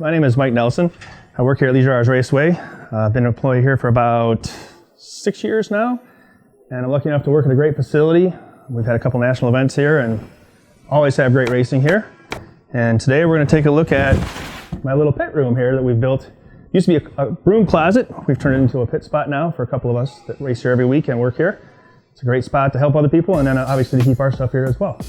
My name is Mike Nelson. I work here at Leisure Hours Raceway. I've been an employee here for about 6 years now, and I'm lucky enough to work at a great facility. We've had a couple national events here and always have great racing here. And today we're going to take a look at my little pit room here that we've built. It used to be a broom closet. We've turned it into a pit spot now for a couple of us that race here every week and work here. It's a great spot to help other people and then obviously to keep our stuff here as well.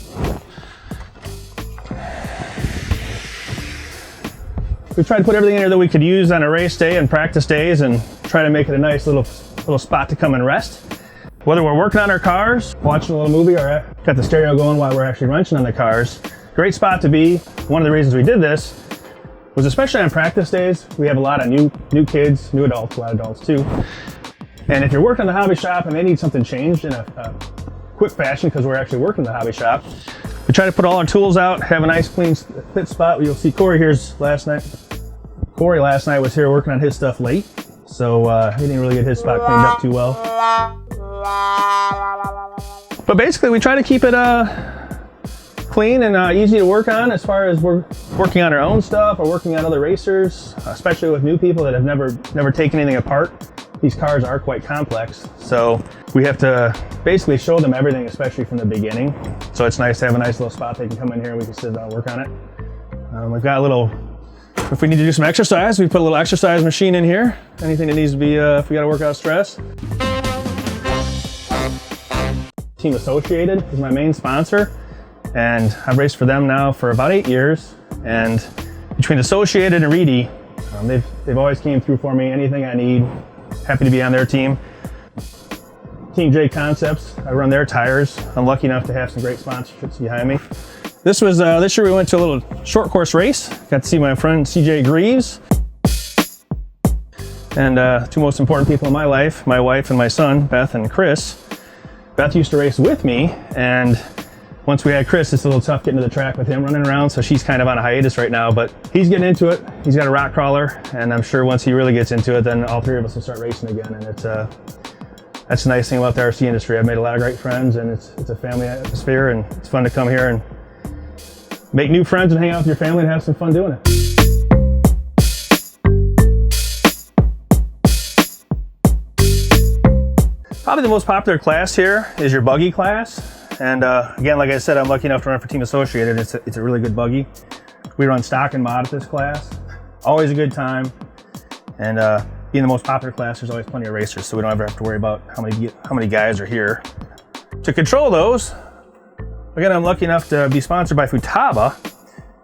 We tried to put everything in here that we could use on a race day and practice days and try to make it a nice little spot to come and rest. Whether we're working on our cars, watching a little movie, or got the stereo going while we're actually wrenching on the cars, great spot to be. One of the reasons we did this was especially on practice days, we have a lot of new kids, new adults, a lot of adults too. And if you're working in the hobby shop and they need something changed in a quick fashion, because we're actually working in the hobby shop, we try to put all our tools out, have a nice clean pit spot. You'll see Corey here's last night. Corey last night was here working on his stuff late, so he didn't really get his spot cleaned up too well. But basically we try to keep it clean and easy to work on as far as we're working on our own stuff or working on other racers, especially with new people that have never taken anything apart. These cars are quite complex, so we have to basically show them everything, especially from the beginning. So it's nice to have a nice little spot they can come in here and we can sit down and work on it. We've got a little, if we need to do some exercise, we put a little exercise machine in here. Anything that needs to be, if we got to work out stress. Team Associated is my main sponsor, and I've raced for them now for about 8 years. And between Associated and Reedy, they've always came through for me. Anything I need, happy to be on their team. Team J Concepts, I run their tires. I'm lucky enough to have some great sponsorships behind me. This year we went to a little short course race. Got to see my friend CJ Greaves. And two most important people in my life, my wife and my son, Beth and Chris. Beth used to race with me, and once we had Chris, it's a little tough getting to the track with him running around, so she's kind of on a hiatus right now, but he's getting into it. He's got a rock crawler, and I'm sure once he really gets into it, then all three of us will start racing again, and that's the nice thing about the RC industry. I've made a lot of great friends, and it's a family atmosphere, and it's fun to come here and make new friends and hang out with your family and have some fun doing it. Probably the most popular class here is your buggy class. And again, like I said, I'm lucky enough to run for Team Associated. It's a really good buggy. We run stock and mod at this class. Always a good time. And being the most popular class, there's always plenty of racers, so we don't ever have to worry about how many guys are here. To control those, again, I'm lucky enough to be sponsored by Futaba.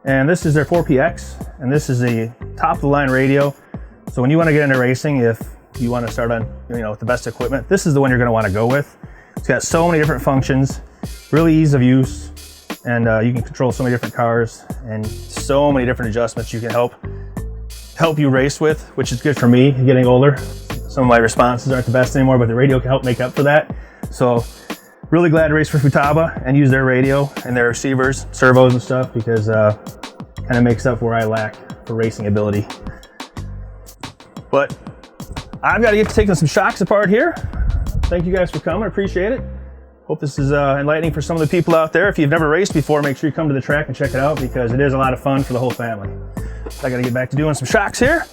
And this is their 4PX. And this is a top of the line radio. So when you want to get into racing, if you want to start on with the best equipment, this is the one you're going to want to go with. It's got so many different functions, really ease of use, and you can control so many different cars and so many different adjustments you can help you race with, which is good for me getting older. Some of my responses aren't the best anymore, but the radio can help make up for that. So really glad to race for Futaba and use their radio and their receivers, servos and stuff, because kind of makes up where I lack for racing ability. But I've got to get to taking some shocks apart here. Thank you guys for coming, I appreciate it. Hope this is enlightening for some of the people out there. If you've never raced before, make sure you come to the track and check it out because it is a lot of fun for the whole family. I gotta get back to doing some shocks here.